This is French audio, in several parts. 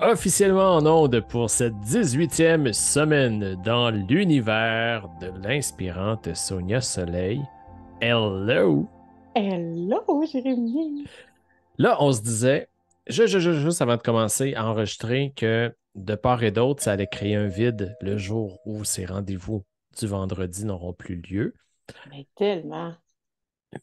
Officiellement en onde pour cette 18e semaine dans l'univers de l'inspirante Sonia Soleil. Hello! Hello, Jérémy! Là, on se disait, juste avant de commencer à enregistrer, que de part et d'autre, ça allait créer un vide le jour où ces rendez-vous du vendredi n'auront plus lieu. Mais tellement.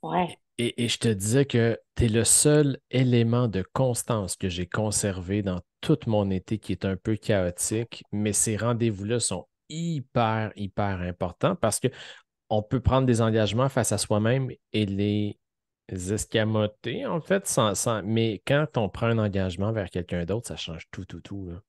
Ouais. Et je te disais que tu es le seul élément de constance que j'ai conservé dans tout mon été qui est un peu chaotique, mais ces rendez-vous-là sont hyper importants parce que on peut prendre des engagements face à soi-même et les escamoter, en fait, mais quand on prend un engagement vers quelqu'un d'autre, ça change tout, là.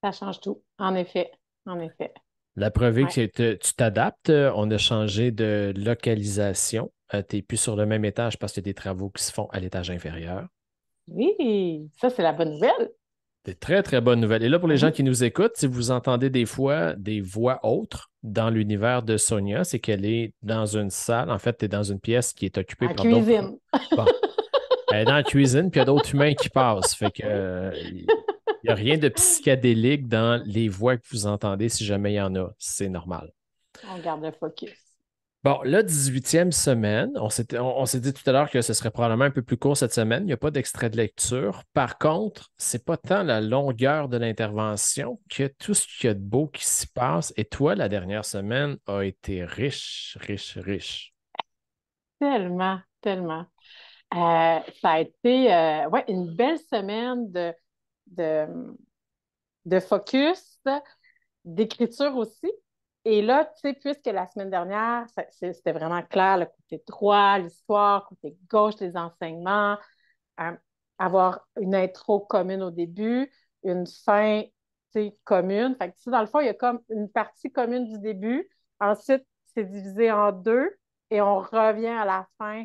Ça change tout. En effet. En effet. La preuve est Ouais. que tu t'adaptes. On a changé de localisation. Tu n'es plus sur le même étage parce qu'il y a des travaux qui se font à l'étage inférieur. Oui, ça, c'est la bonne nouvelle. Des très bonnes nouvelles. Et là, pour les gens Mhm. qui nous écoutent, si vous entendez des fois des voix autres dans l'univers de Sonia, c'est qu'elle est dans une salle. En fait, tu es dans une pièce qui est occupée En par d'autres. cuisine. Bon, elle est dans la cuisine, puis il y a d'autres humains qui passent. Fait que, il n'y a rien de psychédélique dans les voix que vous entendez si jamais il y en a. C'est normal. On garde le focus. Bon, la 18e semaine, on s'est dit tout à l'heure que ce serait probablement un peu plus court cette semaine. Il n'y a pas d'extrait de lecture. Par contre, c'est pas tant la longueur de l'intervention que tout ce qu'il y a de beau qui s'y passe. Et toi, la dernière semaine a été riche. Tellement, tellement. Ça a été ouais, une belle semaine de, de focus, d'écriture aussi. Et là, tu sais, puisque la semaine dernière, c'était vraiment clair, le côté droit, l'histoire, côté gauche, les enseignements, euh, avoir une intro commune au début, une fin, tu sais, commune. Fait que, tu sais, dans le fond, il y a comme une partie commune du début. Ensuite, c'est divisé en deux et on revient à la fin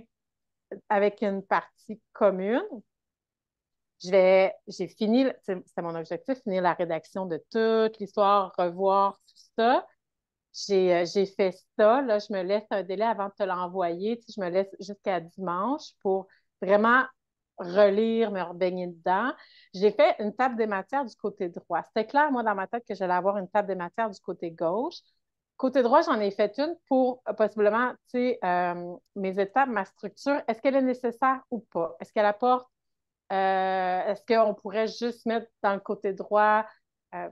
avec une partie commune. J'ai fini, c'était mon objectif, finir la rédaction de toute l'histoire, revoir tout ça. J'ai fait ça. Là, je me laisse un délai avant de te l'envoyer. Tu sais, je me laisse jusqu'à dimanche pour vraiment relire, me rebaigner dedans. J'ai fait une table des matières du côté droit. C'était clair, moi, dans ma tête, que j'allais avoir une table des matières du côté gauche. Côté droit, j'en ai fait une pour possiblement, tu sais, mes étapes, ma structure. Est-ce qu'elle est nécessaire ou pas? Est-ce qu'elle apporte est-ce qu'on pourrait juste mettre dans le côté droit, euh,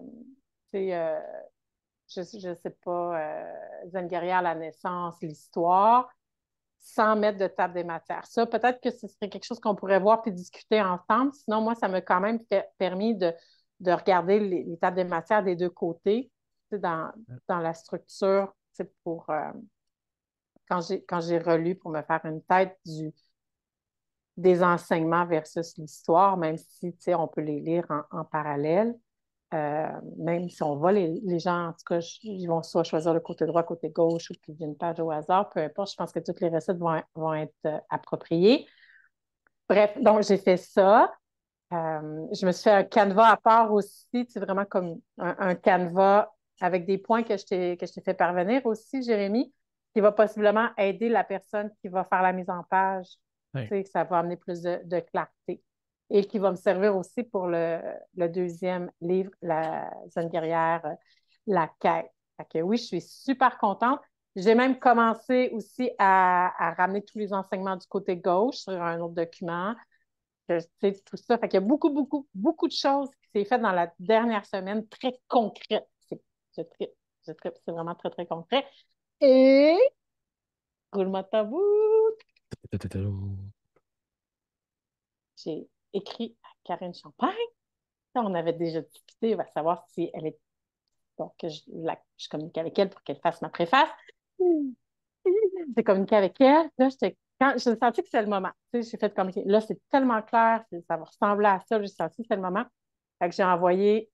je ne sais pas, Zen-Guerrière, la naissance, l'histoire, sans mettre de table des matières. Ça, peut-être que ce serait quelque chose qu'on pourrait voir puis discuter ensemble. Sinon, moi, ça m'a quand même permis de regarder les tables des matières des deux côtés, dans la structure, pour quand j'ai relu pour me faire une tête des enseignements versus l'histoire, même si on peut les lire en parallèle. Même si on va, les gens, en tout cas, ils vont soit choisir le côté droit, côté gauche, ou puis d'une page au hasard, peu importe. Je pense que toutes les recettes vont être appropriées. Bref, donc j'ai fait ça. Je me suis fait un canevas à part aussi, c'est vraiment comme un canevas avec des points que je t'ai fait parvenir aussi, Jérémy, qui va possiblement aider la personne qui va faire la mise en page. Ouais. Tu sais, que ça va amener plus de clarté. Et qui va me servir aussi pour le deuxième livre, La zone guerrière, La quête. Fait que oui, je suis super contente. J'ai même commencé aussi à ramener tous les enseignements du côté gauche sur un autre document tout ça. Fait qu'il y a beaucoup de choses qui s'est fait dans la dernière semaine, très concrètes. Je tripe, je tripe. C'est vraiment très concret. Et, roulement de tambour, j'ai écrit à Karine Champagne. On avait déjà discuté, on va savoir si elle est. Donc, je communique avec elle pour qu'elle fasse ma préface. J'ai communiqué avec elle. Là, quand j'ai senti que c'était le moment. Tu sais, j'ai fait comme, là, c'est tellement clair, ça va ressembler à ça. J'ai senti que c'était le moment. Fait que j'ai envoyé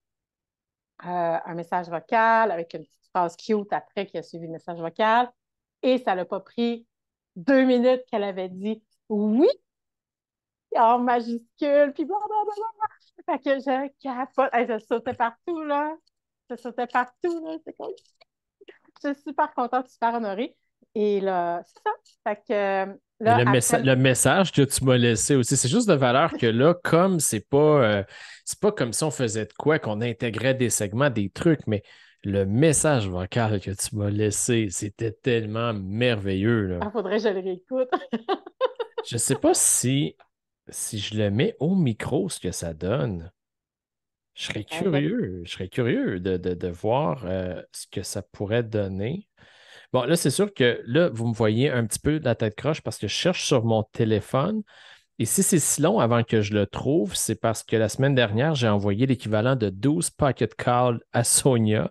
un message vocal avec une petite phrase cute après qui a suivi le message vocal. Et ça n'a pas pris 2 minutes qu'elle avait dit oui en majuscule, puis blablabla. Fait que je capote. Hey, je sautais partout, là. Je sautais partout, là. C'est cool. Je suis super contente, super honorée. Et là, c'est ça. Fait que Et Là, après, le message que tu m'as laissé aussi, c'est juste de valeur que là, comme c'est pas comme si on faisait de quoi, qu'on intégrait des segments, des trucs, mais le message vocal que tu m'as laissé, c'était tellement merveilleux, là. il faudrait que je le réécoute. Je sais pas si je le mets au micro, ce que ça donne. Laisse- Je serais curieux de voir ce que ça pourrait donner. Bon, là, c'est sûr que là, vous me voyez un petit peu de la tête croche parce que je cherche sur mon téléphone. Et si c'est si long avant que je le trouve, c'est parce que la semaine dernière, j'ai envoyé l'équivalent de 12 pocket calls à Sonia.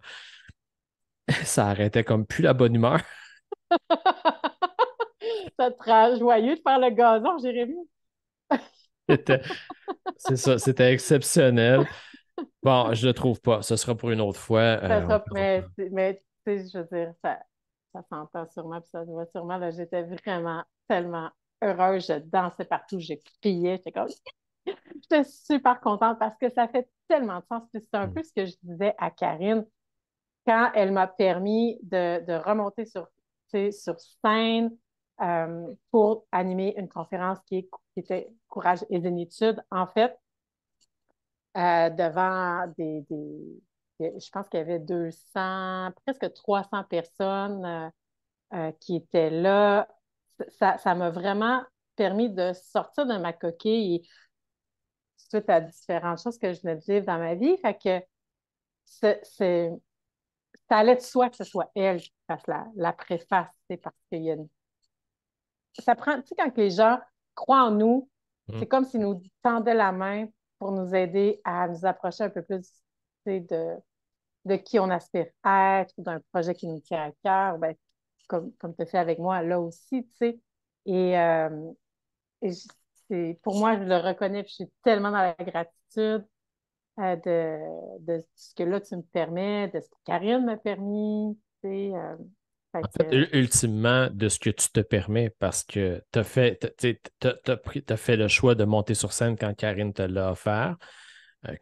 Ça arrêtait comme plus la bonne humeur. Ça te rend joyeux de faire le gazon, Jérémy. C'était- C'est ça, c'était exceptionnel. Bon, je le trouve pas. Ce sera pour une autre fois. On verra. Mais tu sais, je veux dire, ça s'entend sûrement, puis ça se voit sûrement. Là, j'étais vraiment tellement heureuse. Je dansais partout, je criais. J'étais comme, j'étais super contente parce que ça fait tellement de sens. Puis c'est un Hmm. peu ce que je disais à Karine quand elle m'a permis de remonter tu sais, sur scène pour animer une conférence qui était Courage et zénitude. En fait, devant je pense qu'il y avait 200, presque 300 personnes qui étaient là. Ça m'a vraiment permis de sortir de ma coquille et suite à différentes choses que je venais de vivre dans ma vie. Fait que c'est, c'est- ça allait de soi que ce soit elle qui fasse la préface, tu sais, parce qu'il y a ça prend, tu sais, quand les gens croient en nous, Hmm. c'est comme s'ils nous tendaient la main pour nous aider à nous approcher un peu plus, tu sais, de qui on aspire être ou d'un projet qui nous tient à cœur, ben, comme tu as fait avec moi là aussi, tu sais. Et, et pour moi, je le reconnais, puis je suis tellement dans la gratitude de ce que là, tu me permets, de ce que Karine m'a permis, tu sais. Fait En fait, que, ultimement, de ce que tu te permets, parce que tu as fait, t'as fait le choix de monter sur scène quand Karine te l'a offert.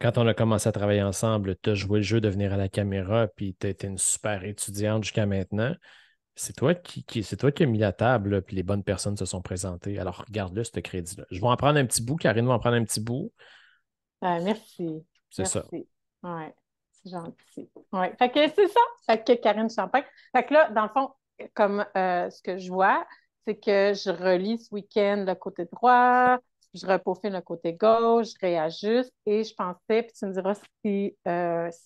Quand on a commencé à travailler ensemble, tu as joué le jeu de venir à la caméra, puis tu as été une super étudiante jusqu'à maintenant. C'est toi qui as mis la table, là, puis les bonnes personnes se sont présentées. Alors, regarde-le, ce crédit-là. Je vais en prendre un petit bout, Karine va en prendre un petit bout. merci, C'est ça. merci. Ouais, c'est gentil. Ouais, fait que c'est ça. Fait que Karine Champagne. Fait que là, dans le fond, comme ce que je vois, c'est que je relis ce week-end le côté droit, je repeaufine le côté gauche, je réajuste et je pensais, puis tu me diras si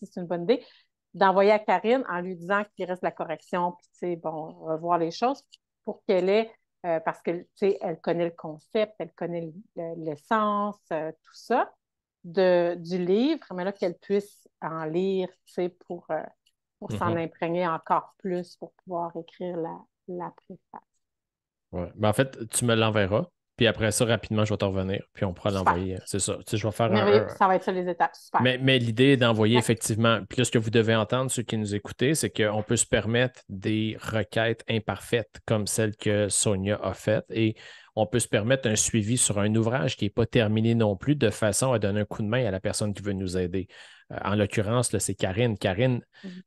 c'est une bonne idée, d'envoyer à Karine en lui disant qu'il reste la correction, puis tu sais, bon, revoir les choses pour qu'elle ait, parce que tu sais, elle connaît le concept, elle connaît l'essence, tout ça du livre, mais là, qu'elle puisse en lire, tu sais, pour s'en Mhm. imprégner encore plus, pour pouvoir écrire la préface. Ouais. Ben, en fait, tu me l'enverras, puis après ça, rapidement, je vais t'en revenir, puis on pourra Super. l'envoyer. C'est ça. Tu sais, je vais faire Merveilleux. Ça va être ça les étapes. Super. Mais l'idée est d'envoyer Ouais. effectivement, puis là, ce que vous devez entendre, ceux qui nous écoutez, c'est qu'on peut se permettre des requêtes imparfaites comme celle que Sonia a faite et on peut se permettre un suivi sur un ouvrage qui n'est pas terminé non plus de façon à donner un coup de main à la personne qui veut nous aider. En l'occurrence, là, c'est Karine. Karine, Mhm.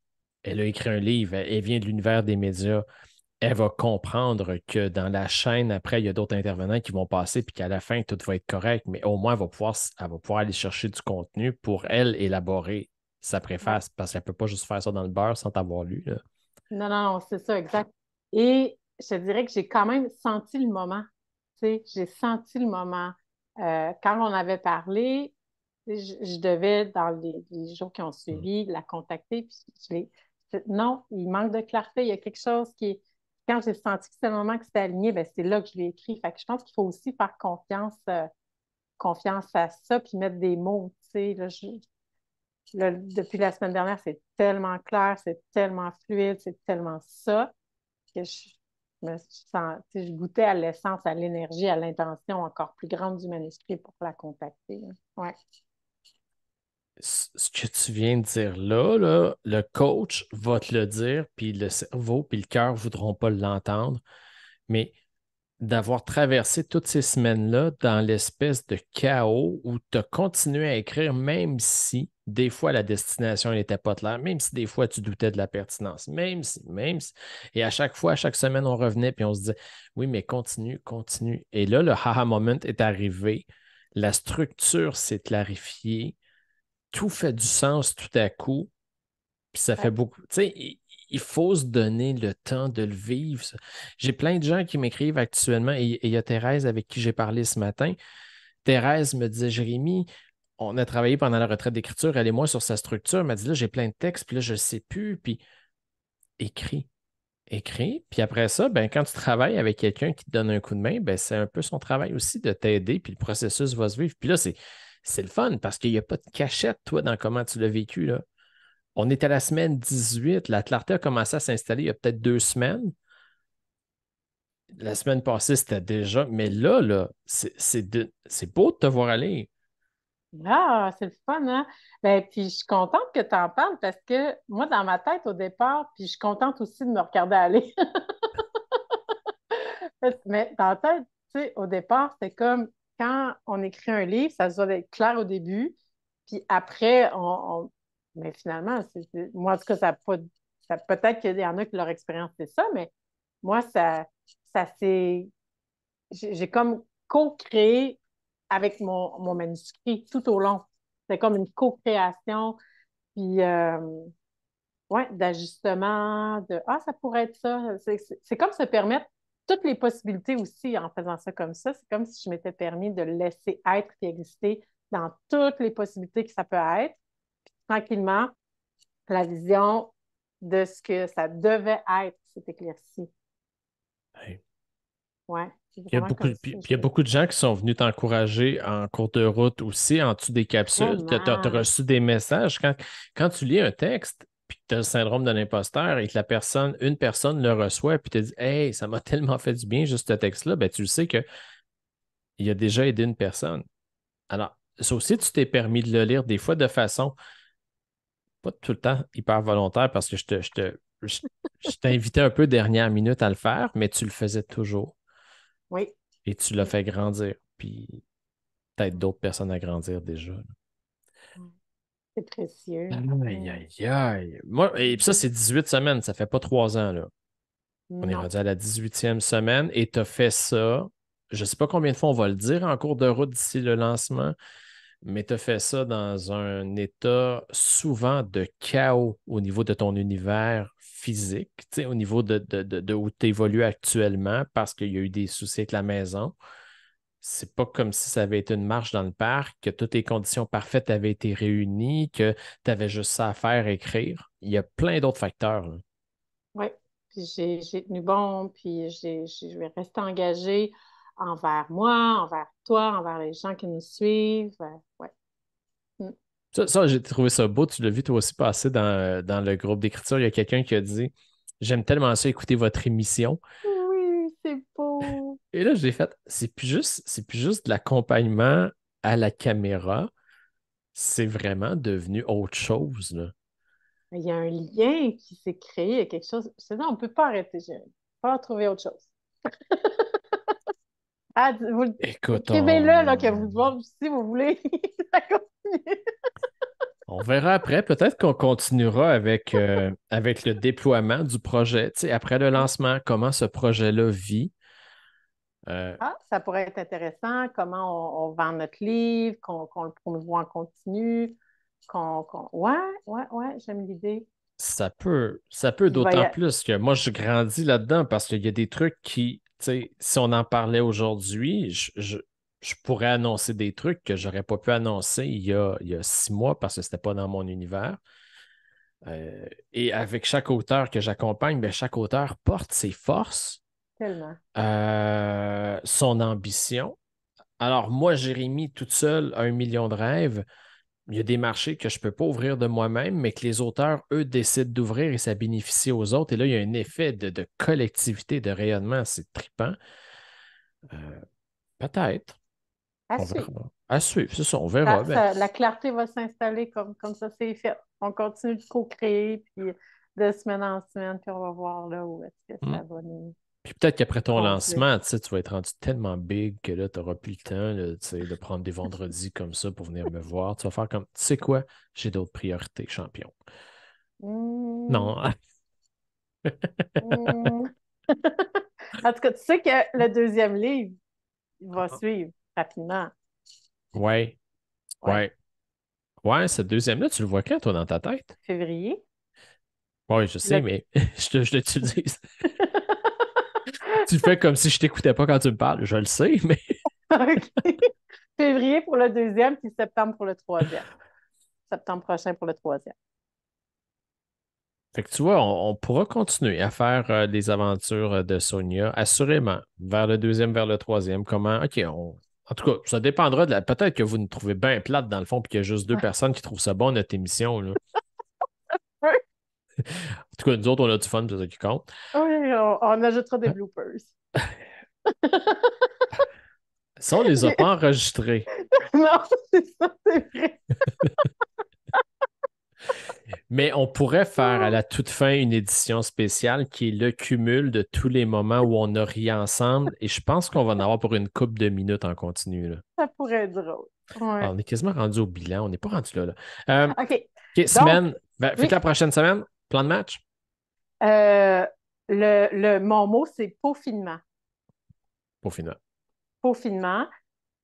elle a écrit un livre, elle vient de l'univers des médias. Elle va comprendre que dans la chaîne, après, il y a d'autres intervenants qui vont passer, puis qu'à la fin, tout va être correct, mais au moins, elle va pouvoir aller chercher du contenu pour elle élaborer sa Ouais. préface, parce qu'elle ne peut pas juste faire ça dans le beurre sans t'avoir lu, là. Non, non, non, c'est ça, exact. Et je te dirais que j'ai quand même senti le moment. Tu sais, j'ai senti le moment. Quand on avait parlé, je devais, dans les jours qui ont Mm. suivi, la contacter. Puis non, il manque de clarté. Il y a quelque chose qui est. Quand j'ai senti que c'était le moment que c'était aligné, ben, c'est là que je l'ai écrit. Fait que je pense qu'il faut aussi faire confiance à ça, puis mettre des mots. Tu sais, là, depuis la semaine dernière, c'est tellement clair, c'est tellement fluide, c'est tellement ça que me sens, tu sais, je goûtais à l'essence, à l'énergie, à l'intention encore plus grande du manuscrit pour la contacter. Ouais. Ce que tu viens de dire là, le coach va te le dire, puis le cerveau, puis le cœur ne voudront pas l'entendre, mais d'avoir traversé toutes ces semaines-là dans l'espèce de chaos où tu as continué à écrire, même si des fois la destination n'était pas claire, même si des fois tu doutais de la pertinence, même si. Et à chaque fois, à chaque semaine, on revenait puis on se disait, oui, mais continue, continue. Et là, le haha moment est arrivé, la structure s'est clarifiée, tout fait du sens tout à coup. Puis ça fait Ouais. beaucoup. Tu sais, il faut se donner le temps de le vivre, ça. J'ai plein de gens qui m'écrivent actuellement et il y a Thérèse avec qui j'ai parlé ce matin. Thérèse me disait, Jérémy, on a travaillé pendant la retraite d'écriture, elle et moi, sur sa structure. Elle m'a dit, là, j'ai plein de textes, puis là, je ne sais plus. Puis écris, écris. Puis après ça, ben, quand tu travailles avec quelqu'un qui te donne un coup de main, ben, c'est un peu son travail aussi de t'aider, puis le processus va se vivre. Puis là, c'est le fun parce qu'il n'y a pas de cachette, toi, dans comment tu l'as vécu, là. On est à la semaine 18. La clarté a commencé à s'installer il y a peut-être 2 semaines. La semaine passée, c'était déjà. Mais là, c'est beau de te voir aller. Ah, c'est le fun, hein? Ben, puis je suis contente que tu en parles parce que moi, dans ma tête au départ, puis je suis contente aussi de me regarder aller. Mais dans la tête, tu sais, au départ, c'est comme quand on écrit un livre, ça se doit être clair au début, puis après, mais finalement, moi, en tout cas, peut-être qu'il y en a qui leur expérience, c'est ça, mais moi, ça c'est, j'ai comme co-créé avec mon manuscrit tout au long. C'est comme une co-création, puis ouais, d'ajustement, ça pourrait être ça. C'est comme se permettre toutes les possibilités aussi en faisant ça comme ça. C'est comme si je m'étais permis de le laisser être et exister dans toutes les possibilités que ça peut être. Puis, tranquillement, la vision de ce que ça devait être s'est éclaircie. Ouais. Ouais, c'est Il y a vraiment beaucoup, comme puis ça. il y a beaucoup de gens qui sont venus t'encourager en cours de route aussi, en dessous des capsules. Tu as Vraiment, reçu des messages. Quand tu lis un texte, puis que tu as le syndrome de l'imposteur et que une personne le reçoit, puis te dit, hey, ça m'a tellement fait du bien, juste ce texte-là, ben, tu le sais qu'il a déjà aidé une personne. Alors, ça aussi, tu t'es permis de le lire des fois de façon pas tout le temps hyper volontaire parce que je, je t'invitais un peu dernière minute à le faire, mais tu le faisais toujours oui. et tu l'as fait grandir. Puis peut-être d'autres personnes à grandir déjà. C'est précieux. Aïe, Ouais. aïe, aïe. Moi, et puis ça, c'est 18 semaines, ça fait pas 3 ans, là. On est Non. rendu à la 18e semaine et tu as fait ça. Je ne sais pas combien de fois on va le dire en cours de route d'ici le lancement, mais tu as fait ça dans un état souvent de chaos au niveau de ton univers physique, tu sais, au niveau de où tu évolues actuellement parce qu'il y a eu des soucis avec la maison. C'est pas comme si ça avait été une marche dans le parc, que toutes les conditions parfaites avaient été réunies, que tu avais juste ça à faire, écrire. Il y a plein d'autres facteurs, là. Oui. Puis j'ai tenu bon, puis je vais rester engagée envers moi, envers toi, envers les gens qui nous suivent. Ouais. Mm. Ça, j'ai trouvé ça beau. Tu l'as vu toi aussi passer dans le groupe d'écriture. Il y a quelqu'un qui a dit, j'aime tellement ça écouter votre émission. Oui, c'est beau. Et là, j'ai fait, c'est plus juste de l'accompagnement à la caméra. C'est vraiment devenu autre chose, là. Il y a un lien qui s'est créé, il y a quelque chose. C'est ça, on ne peut pas arrêter, Jérémy. Il va trouver autre chose. Ah, Écoute, écrivez-le, là, que vous voir si vous voulez. Ça continue. on verra après. Peut-être qu'on continuera avec le déploiement du projet. Tu sais, après le lancement, comment ce projet-là vit. Euh, Ah, ça pourrait être intéressant, comment on vend notre livre, qu'on le promouvoit en continu, Ouais, ouais, ouais, j'aime l'idée. ça peut Puis il va y d'autant a- plus que moi, je grandis là-dedans parce qu'il y a des trucs qui, tu sais, si on en parlait aujourd'hui, je pourrais annoncer des trucs que j'aurais pas pu annoncer il y a 6 mois parce que c'était pas dans mon univers. Et avec chaque auteur que j'accompagne, ben, chaque auteur porte ses forces, Tellement. son ambition. Alors, moi, Jérémy, toute seule, 1 million de rêves, il y a des marchés que je ne peux pas ouvrir de moi-même, mais que les auteurs, eux, décident d'ouvrir et ça bénéficie aux autres. Et là, il y a un effet de collectivité, de rayonnement, c'est trippant. Euh, Peut-être. À On suivre. verra. À suivre, c'est ça, on verra. Ben, La clarté va s'installer comme ça, c'est fait. On continue de co-créer, puis de semaine en semaine, puis on va voir là où est-ce que hmm. ça va nous. Puis peut-être qu'après ton complet. lancement, tu vas être rendu tellement big que là, tu n'auras plus le temps là, de prendre des vendredis comme ça pour venir me voir. Tu vas faire comme, tu sais quoi, j'ai d'autres priorités, champion. Hmm, Non. hmm. En tout cas, tu sais que le deuxième livre, il va suivre rapidement. Ouais, Ouais. ouais. Ouais, ce deuxième-là, tu le vois quand, toi, dans ta tête? Février. Oui, je sais, Le... mais je l'utilise. Tu fais comme si je t'écoutais pas quand tu me parles. Je le sais, mais. OK. Février pour le deuxième, puis septembre pour le troisième. Septembre prochain pour le troisième. Fait que tu vois, on pourra continuer à faire des aventures de Sonia, assurément, vers le deuxième, vers le troisième. Comment? OK, en tout cas, ça dépendra de la. Peut-être que vous nous trouvez bien plate dans le fond, puis qu'il y a juste deux personnes qui trouvent ça bon, notre émission, là. Oui, En tout cas, nous autres, on a du fun, c'est ça qui compte. oui, on ajoutera des bloopers. Ça, on les a pas enregistrés. Non, c'est ça, c'est vrai. Mais on pourrait faire à la toute fin une édition spéciale qui est le cumul de tous les moments où on a ri ensemble. Et je pense qu'on va en avoir pour une couple de minutes en continu, là. Ça pourrait être drôle. Ah, Ouais. on est quasiment rendu au bilan. On n'est pas rendu là, là. OK. OK, Donc, semaine. Ben, fait que oui, la prochaine semaine, plan de match? euh, mon mot, c'est peaufinement. Pour finir. Peaufinement.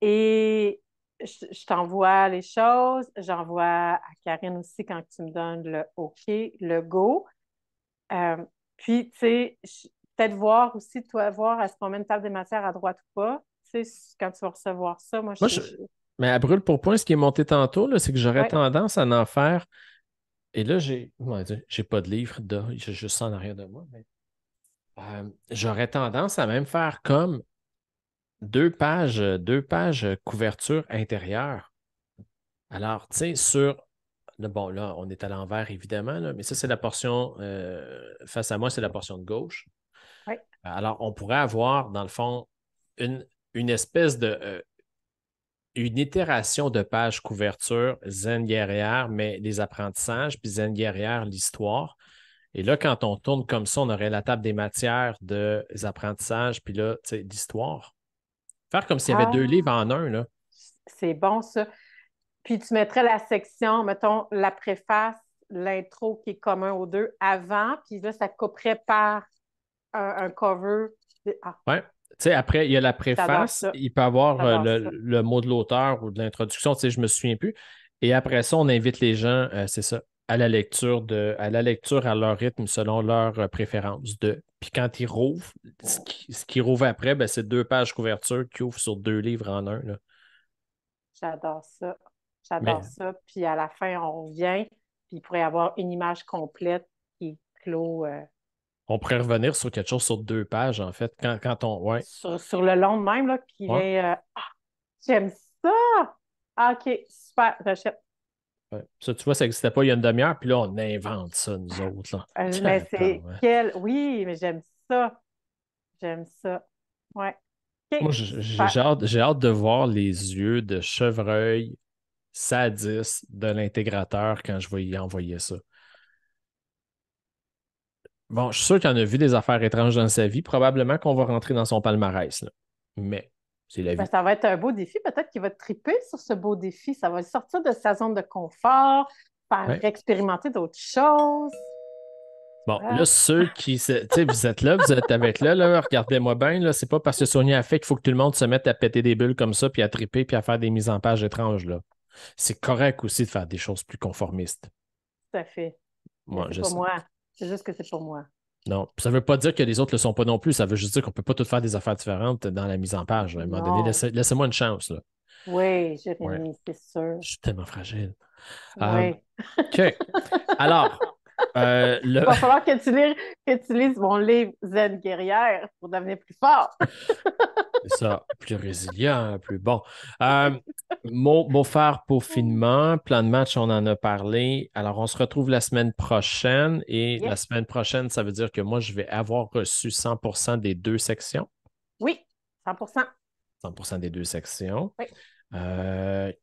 Et je t'envoie les choses. J'envoie à Karine aussi quand tu me donnes le OK, le go. Euh, puis, tu sais, peut-être voir aussi, toi, voir est-ce qu'on met une table des matières à droite ou pas. Tu sais, quand tu vas recevoir ça, moi, Moi, mais à brûle pour point, ce qui est monté tantôt, là, c'est que j'aurais ouais. tendance à en faire. Et là, j'ai pas de livre, j'ai juste ça en arrière de moi. J'aurais tendance à même faire comme deux pages couverture intérieure. Alors, tu sais, bon, là, on est à l'envers, évidemment, là, mais ça, c'est la portion, face à moi, c'est la portion de gauche. Ouais. Alors, on pourrait avoir, dans le fond, une, une espèce de, une itération de page couverture Zen guerrière, mais les apprentissages, puis Zen guerrière, l'histoire. Et là, quand on tourne comme ça, on aurait la table des matières des apprentissages, puis là, tu sais, l'histoire. Faire comme s'il y avait deux Ah, livres en un, là. c'est bon, ça. Puis tu mettrais la section, mettons, la préface, l'intro qui est commun aux deux avant, puis là, ça couperait par un cover. Ah, Ouais. Tu sais, après, il y a la j'adore préface, ça. il peut avoir J'adore ça. le mot de l'auteur ou de l'introduction, tu sais, je me souviens plus. Et après ça, on invite les gens, c'est ça, à la lecture à leur rythme selon leur préférence. Puis quand ils rouvrent, ce qui rouvre après, ben, c'est deux pages couverture qui ouvrent sur deux livres en un, là. J'adore ça. J'adore Mais ça. Puis à la fin, on revient, puis il pourrait y avoir une image complète qui clôt on pourrait revenir sur quelque chose sur deux pages, en fait, quand on. Ouais. sur le long de même, là, qui Ouais. vient. J'aime ça! Ah, OK, super, j'achète. Ouais. Ça, tu vois, ça n'existait pas il y a une demi-heure, puis là, on invente ça, nous autres, là. Mais c'est Tabarouette. quel. Oui, mais j'aime ça. J'aime ça. Ouais. Moi, OK, super. j'ai hâte de voir les yeux de chevreuil sadiste de l'intégrateur quand je vais y envoyer ça. Bon, je suis sûr qu'il en a vu des affaires étranges dans sa vie. Probablement qu'on va rentrer dans son palmarès, là. Mais c'est la Ben, vie. ça va être un beau défi. Peut-être qu'il va triper sur ce beau défi. Ça va le sortir de sa zone de confort, faire Ouais. expérimenter d'autres choses. Bon, là, Ah, ceux qui. Tu sais, vous êtes là, vous êtes avec là, regardez-moi bien, là. C'est pas parce que Sonia a fait qu'il faut que tout le monde se mette à péter des bulles comme ça, puis à triper, puis à faire des mises en page étranges, là. C'est correct aussi de faire des choses plus conformistes. tout à fait. Mais Moi, c'est je pas sais. moi. C'est juste que c'est pour moi. Non, ça ne veut pas dire que les autres ne le sont pas non plus. Ça veut juste dire qu'on ne peut pas tout faire des affaires différentes dans la mise en page. À un moment donné, Non. laissez-moi une chance, là. Oui, Ouais, Jérémy, c'est sûr. je suis tellement fragile. Euh, Oui. OK. Alors, Il va falloir que tu lises mon livre Zen guerrière pour devenir plus fort. c'est ça, plus résilient, plus bon. Euh, mot faire peaufinement, plan de match, on en a parlé. Alors, on se retrouve la semaine prochaine et la Yes. semaine prochaine, ça veut dire que moi, je vais avoir reçu 100% des deux sections. Oui, 100%. 100% des deux sections. Oui,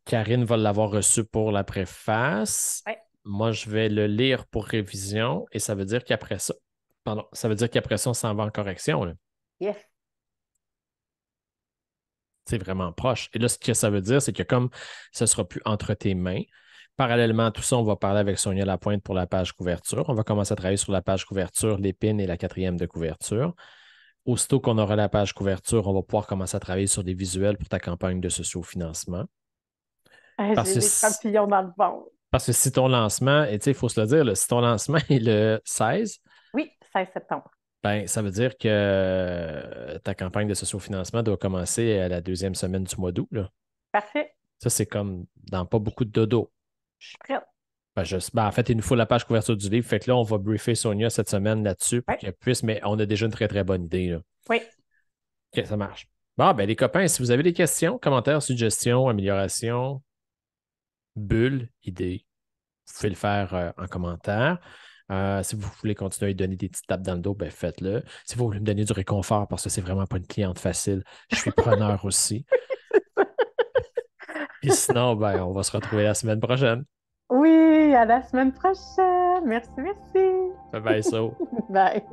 Karine va l'avoir reçu pour la préface. oui. Moi, je vais le lire pour révision et ça veut dire qu'après ça, pardon, ça veut dire qu'après ça, on s'en va en correction, là. Yes. C'est vraiment proche. Et là, ce que ça veut dire, c'est que comme ce ne sera plus entre tes mains, parallèlement à tout ça, on va parler avec Sonia Lapointe pour la page couverture. On va commencer à travailler sur la page couverture, l'épine et la quatrième de couverture. Aussitôt qu'on aura la page couverture, on va pouvoir commencer à travailler sur des visuels pour ta campagne de sociofinancement. Ah, Parce j'ai que, des si- papillons dans le ventre. parce que si ton lancement, et tu sais, il faut se le dire, là, si ton lancement est le 16, Oui, 16 septembre. ben, ça veut dire que ta campagne de sociofinancement doit commencer à la deuxième semaine du mois d'août, là. Parfait. Ça, c'est comme dans pas beaucoup de dodo. Je suis prête. En fait, il nous faut la page couverture du livre. Fait que là, on va briefer Sonia cette semaine là-dessus pour Oui, qu'elle puisse, mais on a déjà une très, très bonne idée, là. oui. OK, ça marche. Bon, ben, les copains, si vous avez des questions, commentaires, suggestions, améliorations, bulles, idées, vous pouvez le faire en commentaire. Si vous voulez continuer à lui donner des petites tapes dans le dos, ben faites-le. Si vous voulez me donner du réconfort parce que c'est vraiment pas une cliente facile, je suis preneur aussi. Puis sinon, ben, on va se retrouver la semaine prochaine. Oui, à la semaine prochaine. Merci, merci. Bye bye, so. Bye.